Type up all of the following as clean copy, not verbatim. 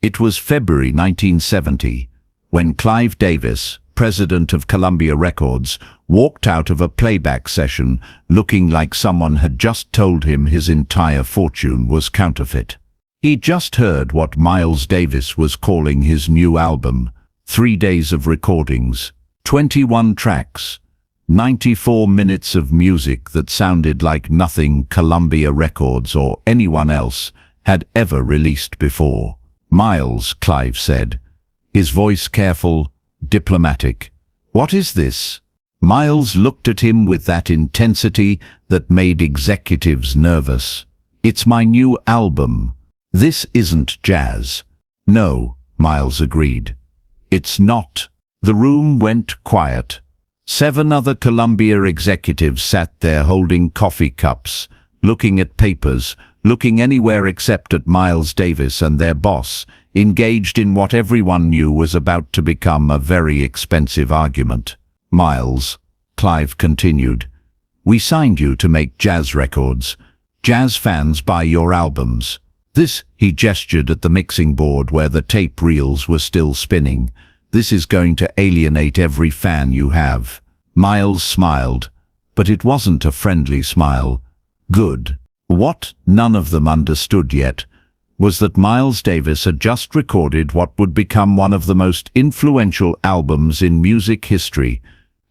It was February 1970, when Clive Davis, president of Columbia Records, walked out of a playback session looking like someone had just told him his entire fortune was counterfeit. He'd just heard what Miles Davis was calling his new album, 3 days of recordings, 21 tracks, 94 minutes of music that sounded like nothing Columbia Records or anyone else had ever released before. "Miles," Clive said, his voice careful, diplomatic. "What is this?" Miles looked at him with that intensity that made executives nervous. "It's my new album. This isn't jazz." "No," Miles agreed. "It's not." The room went quiet. 7 other Columbia executives sat there holding coffee cups, looking at papers, looking anywhere except at Miles Davis and their boss, engaged in what everyone knew was about to become a very expensive argument. "Miles," Clive continued, "we signed you to make jazz records. Jazz fans buy your albums. This," he gestured at the mixing board where the tape reels were still spinning, "this is going to alienate every fan you have." Miles smiled, but it wasn't a friendly smile. Good. What none of them understood yet was that Miles Davis had just recorded what would become one of the most influential albums in music history,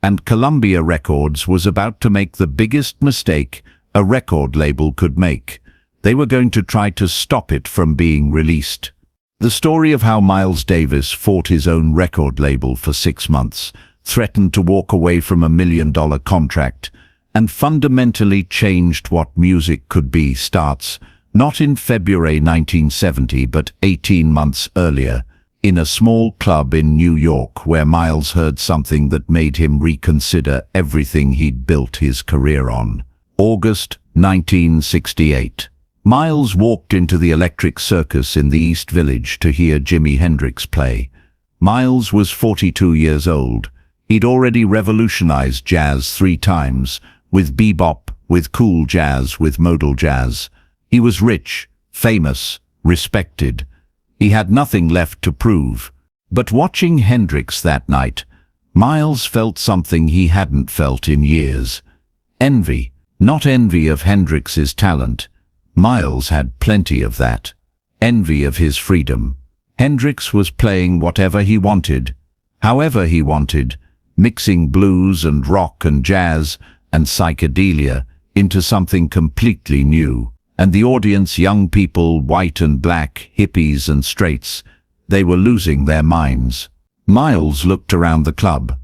and Columbia Records was about to make the biggest mistake a record label could make. They were going to try to stop it from being released. The story of how Miles Davis fought his own record label for 6 months, threatened to walk away from a $1 million contract, and fundamentally changed what music could be starts, not in February 1970 but 18 months earlier, in a small club in New York where Miles heard something that made him reconsider everything he'd built his career on. August 1968. Miles walked into the Electric Circus in the East Village to hear Jimi Hendrix play. Miles was 42 years old. He'd already revolutionized jazz 3 times, with bebop, with cool jazz, with modal jazz. He was rich, famous, respected. He had nothing left to prove. But watching Hendrix that night, Miles felt something he hadn't felt in years. Envy. Not envy of Hendrix's talent. Miles had plenty of that. Envy of his freedom. Hendrix was playing whatever he wanted, however he wanted, mixing blues and rock and jazz and psychedelia into something completely new. And the audience, young people, white and black, hippies and straights, they were losing their minds. Miles looked around the club.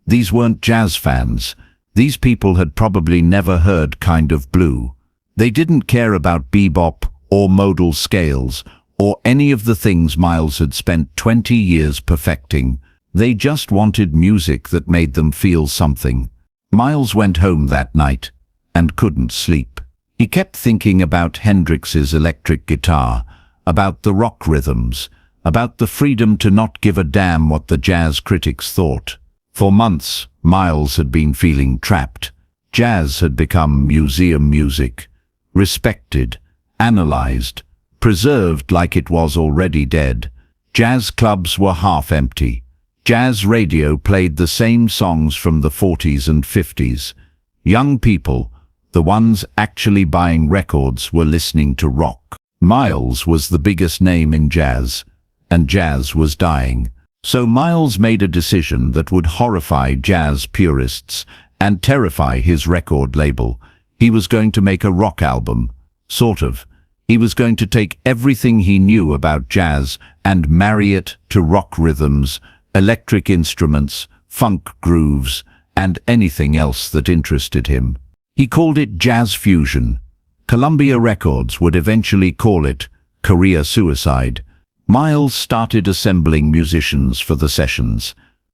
These weren't jazz fans. These people had probably never heard Kind of Blue. They didn't care about bebop or modal scales or any of the things Miles had spent 20 years perfecting. They just wanted music that made them feel something. Miles went home that night and couldn't sleep. He kept thinking about Hendrix's electric guitar, about the rock rhythms, about the freedom to not give a damn what the jazz critics thought. For months, Miles had been feeling trapped. Jazz had become museum music, respected, analyzed, preserved like it was already dead. Jazz clubs were half empty. Jazz radio played the same songs from the 40s and 50s. Young people, the ones actually buying records, were listening to rock. Miles was the biggest name in jazz, and jazz was dying. So Miles made a decision that would horrify jazz purists and terrify his record label. He was going to make a rock album, sort of. He was going to take everything he knew about jazz and marry it to rock rhythms, electric instruments, funk grooves, and anything else that interested him. He called it jazz fusion. Columbia Records would eventually call it career suicide. Miles started assembling musicians for the sessions,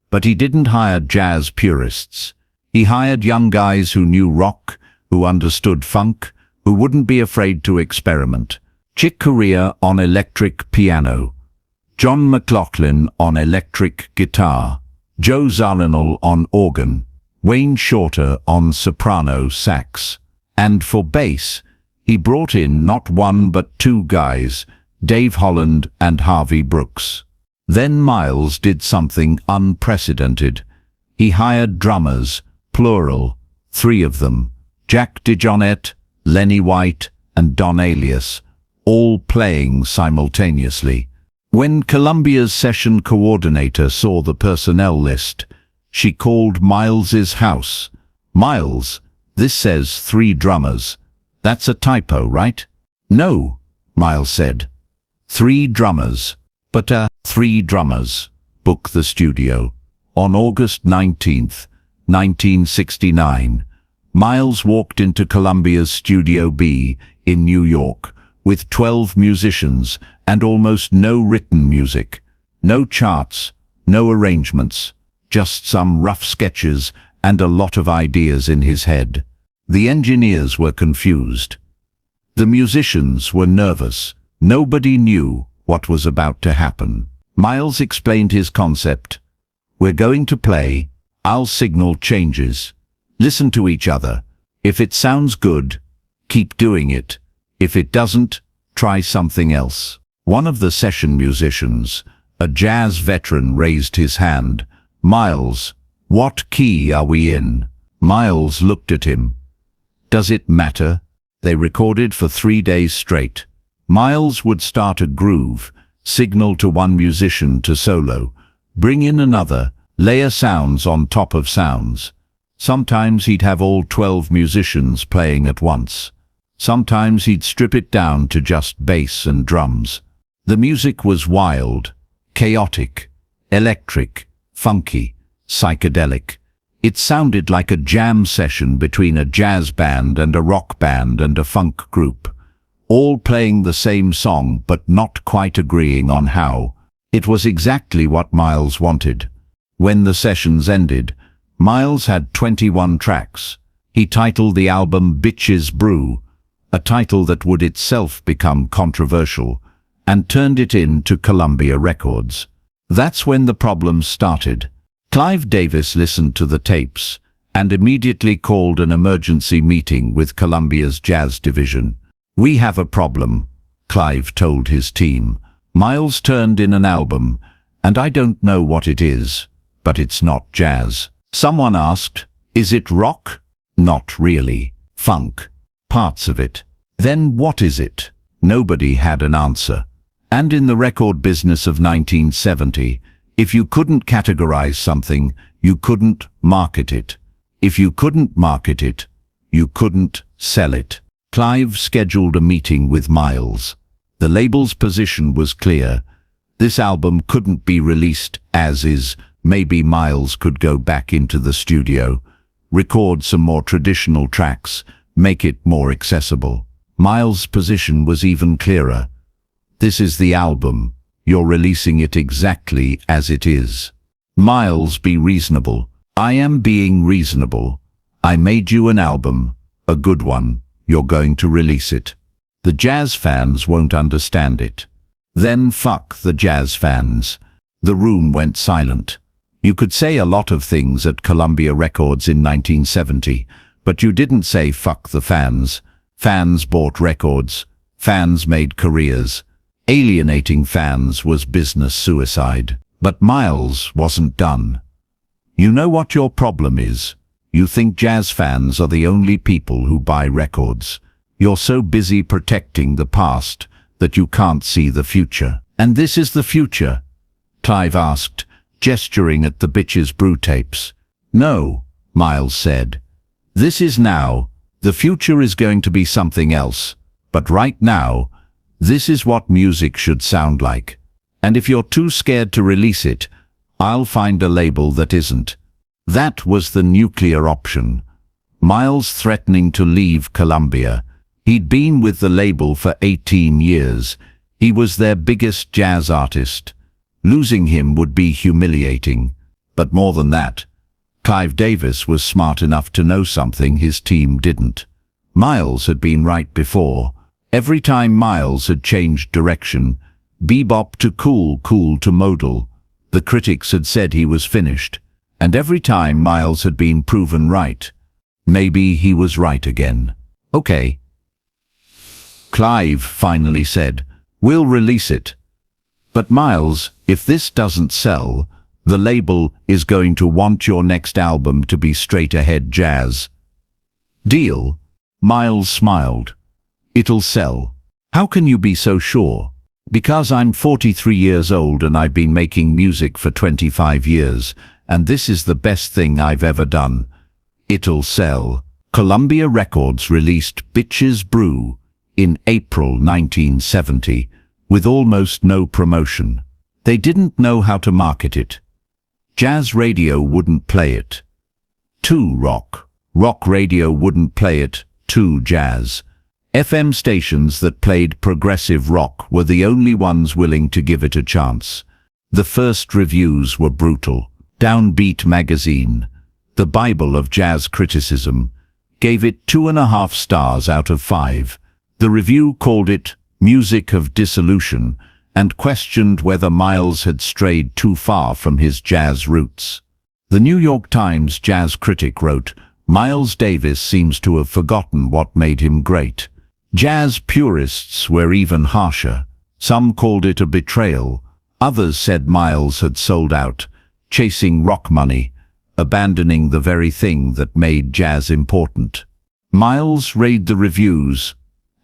but he didn't hire jazz purists. He hired young guys who knew rock, who understood funk, who wouldn't be afraid to experiment. Chick Corea on electric piano, John McLaughlin on electric guitar, Joe Zawinul on organ, Wayne Shorter on soprano sax. And for bass, he brought in not 1 but 2 guys, Dave Holland and Harvey Brooks. Then Miles did something unprecedented. He hired drummers, plural, 3 of them, Jack DeJohnette, Lenny White, and Don Alias, all playing simultaneously. When Columbia's session coordinator saw the personnel list, she called Miles's house. "Miles, this says 3 drummers. That's a typo, right?" "No," Miles said. 3 drummers. But 3 drummers. Book the studio. On August 19th, 1969, Miles walked into Columbia's Studio B in New York with 12 musicians and almost no written music. No charts, no arrangements, just some rough sketches and a lot of ideas in his head. The engineers were confused. The musicians were nervous. Nobody knew what was about to happen. Miles explained his concept. "We're going to play. I'll signal changes. Listen to each other. If it sounds good, keep doing it. If it doesn't, try something else." One of the session musicians, a jazz veteran, raised his hand. "Miles, what key are we in?" Miles looked at him. "Does it matter?" They recorded for 3 days straight. Miles would start a groove, signal to one musician to solo, bring in another, layer sounds on top of sounds. Sometimes he'd have all 12 musicians playing at once. Sometimes he'd strip it down to just bass and drums. The music was wild, chaotic, electric, funky, psychedelic. It sounded like a jam session between a jazz band and a rock band and a funk group, all playing the same song but not quite agreeing on how. It was exactly what Miles wanted. When the sessions ended, Miles had 21 tracks. He titled the album Bitches Brew, a title that would itself become controversial, and turned it in to Columbia Records. That's when the problems started. Clive Davis listened to the tapes and immediately called an emergency meeting with Columbia's jazz division. "We have a problem," Clive told his team. "Miles turned in an album, and I don't know what it is, but it's not jazz." Someone asked, "Is it rock?" "Not really. Funk. Parts of it." "Then what is it?" Nobody had an answer. And in the record business of 1970, if you couldn't categorize something, you couldn't market it. If you couldn't market it, you couldn't sell it. Clive scheduled a meeting with Miles. The label's position was clear. This album couldn't be released as is. Maybe Miles could go back into the studio, record some more traditional tracks, make it more accessible. Miles' position was even clearer. "This is the album. You're releasing it exactly as it is." "Miles, be reasonable." "I am being reasonable. I made you an album, a good one. You're going to release it. The jazz fans won't understand it." "Then fuck the jazz fans." The room went silent. You could say a lot of things at Columbia Records in 1970, but you didn't say fuck the fans. Fans bought records. Fans made careers. Alienating fans was business suicide. But Miles wasn't done. "You know what your problem is? You think jazz fans are the only people who buy records. You're so busy protecting the past that you can't see the future." "And this is the future?" Clive asked, gesturing at the Bitches Brew tapes. "No," Miles said. "This is now. The future is going to be something else. But right now, this is what music should sound like. And if you're too scared to release it, I'll find a label that isn't." That was the nuclear option. Miles threatening to leave Columbia. He'd been with the label for 18 years. He was their biggest jazz artist. Losing him would be humiliating. But more than that, Clive Davis was smart enough to know something his team didn't. Miles had been right before. Every time Miles had changed direction, bebop to cool to modal, the critics had said he was finished. And every time Miles had been proven right. Maybe he was right again. "Okay," Clive finally said, We'll release it. But Miles, if this doesn't sell, the label is going to want your next album to be straight-ahead jazz. Deal? Miles smiled. It'll sell. How can you be so sure? Because I'm 43 years old and I've been making music for 25 years, and this is the best thing I've ever done. It'll sell. Columbia Records released Bitches Brew in April 1970, with almost no promotion. They didn't know how to market it. Jazz radio wouldn't play it. Too rock. Rock radio wouldn't play it. Too jazz. FM stations that played progressive rock were the only ones willing to give it a chance. The first reviews were brutal. Downbeat magazine, the Bible of jazz criticism, gave it 2.5 stars out of 5. The review called it music of dissolution and questioned whether Miles had strayed too far from his jazz roots. The New York Times jazz critic wrote, "Miles Davis seems to have forgotten what made him great." Jazz purists were even harsher. Some called it a betrayal. Others said Miles had sold out, chasing rock money, abandoning the very thing that made jazz important. Miles read the reviews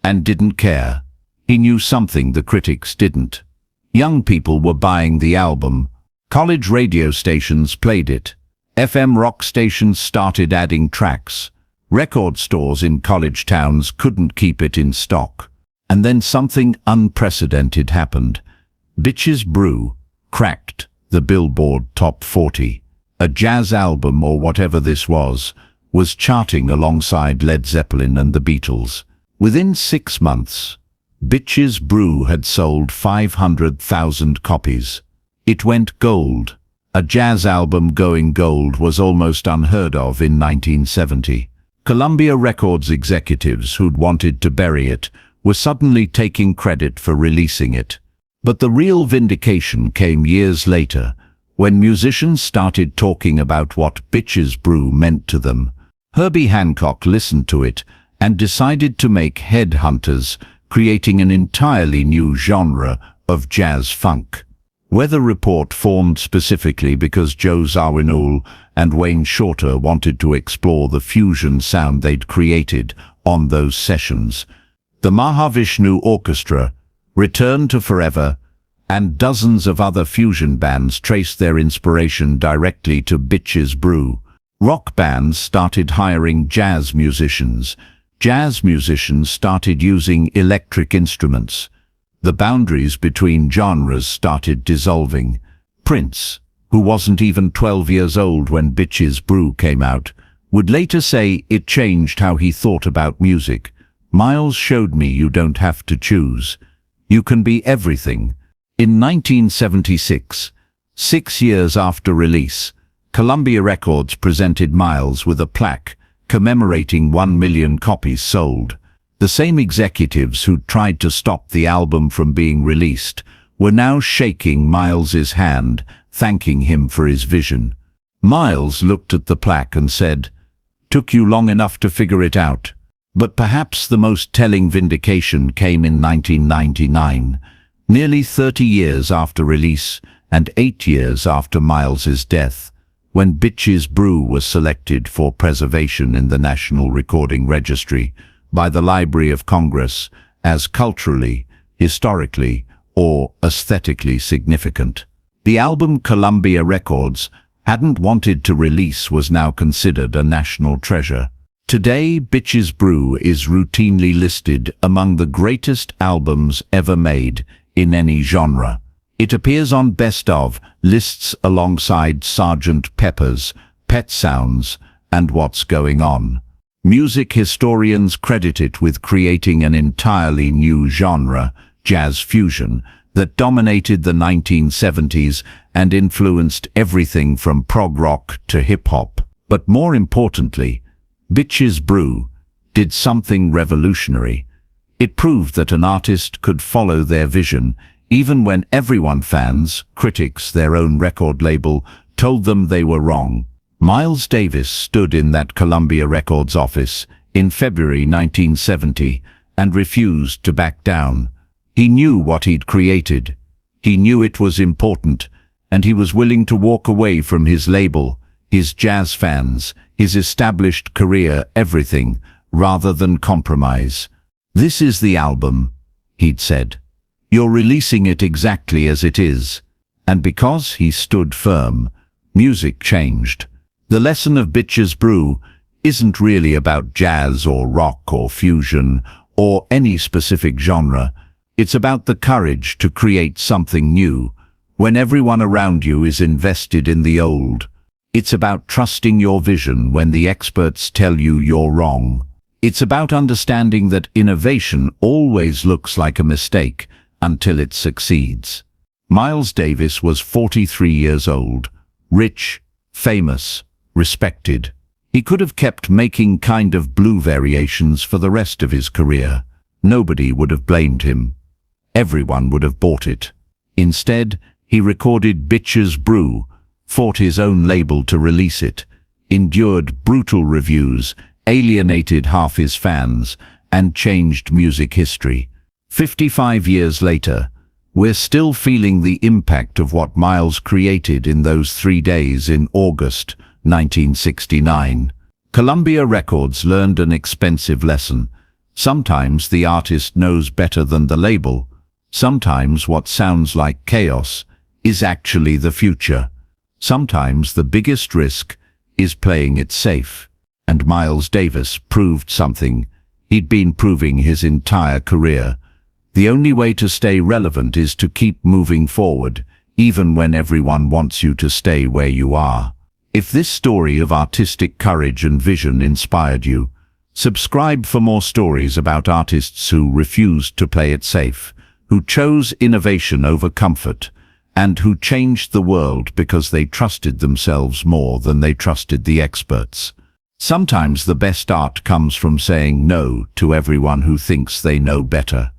and didn't care. He knew something the critics didn't. Young people were buying the album. College radio stations played it. FM rock stations started adding tracks. Record stores in college towns couldn't keep it in stock. And then something unprecedented happened. Bitches Brew cracked the Billboard Top 40. A jazz album, or whatever this was charting alongside Led Zeppelin and the Beatles. Within 6 months, Bitches Brew had sold 500,000 copies. It went gold. A jazz album going gold was almost unheard of in 1970. Columbia Records executives who'd wanted to bury it were suddenly taking credit for releasing it. But the real vindication came years later, when musicians started talking about what Bitches Brew meant to them. Herbie Hancock listened to it and decided to make Headhunters, creating an entirely new genre of jazz funk. Weather Report formed specifically because Joe Zawinul and Wayne Shorter wanted to explore the fusion sound they'd created on those sessions. The Mahavishnu Orchestra returned to Forever, and dozens of other fusion bands traced their inspiration directly to Bitches Brew. Rock bands started hiring jazz musicians. Jazz musicians started using electric instruments. The boundaries between genres started dissolving. Prince, who wasn't even 12 years old when Bitches Brew came out, would later say it changed how he thought about music. Miles showed me you don't have to choose. You can be everything. In 1976, 6 years after release, Columbia Records presented Miles with a plaque commemorating 1 million copies sold. The same executives who'd tried to stop the album from being released were now shaking Miles's hand, thanking him for his vision. Miles looked at the plaque and said, "Took you long enough to figure it out." But perhaps the most telling vindication came in 1999. Nearly 30 years after release and 8 years after Miles's death, when Bitches Brew was selected for preservation in the National Recording Registry by the Library of Congress as culturally, historically, or aesthetically significant. The album Columbia Records hadn't wanted to release was now considered a national treasure. Today, Bitches Brew is routinely listed among the greatest albums ever made in any genre. It appears on Best Of lists alongside Sgt. Pepper's, Pet Sounds, and What's Going On. Music historians credit it with creating an entirely new genre, jazz fusion, that dominated the 1970s and influenced everything from prog rock to hip-hop. But more importantly, Bitches Brew did something revolutionary. It proved that an artist could follow their vision, even when everyone, fans, critics, their own record label, told them they were wrong. Miles Davis stood in that Columbia Records office in February 1970 and refused to back down. He knew what he'd created. He knew it was important, and he was willing to walk away from his label, his jazz fans, his established career, everything, rather than compromise. "This is the album," he'd said. "You're releasing it exactly as it is." And because he stood firm, music changed. The lesson of Bitches Brew isn't really about jazz or rock or fusion or any specific genre. It's about the courage to create something new when everyone around you is invested in the old. It's about trusting your vision when the experts tell you you're wrong. It's about understanding that innovation always looks like a mistake until it succeeds. Miles Davis was 43 years old, rich, famous, respected. He could have kept making Kind of Blue variations for the rest of his career. Nobody would have blamed him. Everyone would have bought it. Instead, he recorded Bitches Brew, fought his own label to release it, endured brutal reviews, alienated half his fans, and changed music history. 55 years later, we're still feeling the impact of what Miles created in those 3 days in August 1969. Columbia Records learned an expensive lesson. Sometimes the artist knows better than the label. Sometimes what sounds like chaos is actually the future. Sometimes the biggest risk is playing it safe. And Miles Davis proved something he'd been proving his entire career. The only way to stay relevant is to keep moving forward, even when everyone wants you to stay where you are. If this story of artistic courage and vision inspired you, subscribe for more stories about artists who refused to play it safe, who chose innovation over comfort, and who changed the world because they trusted themselves more than they trusted the experts. Sometimes the best art comes from saying no to everyone who thinks they know better.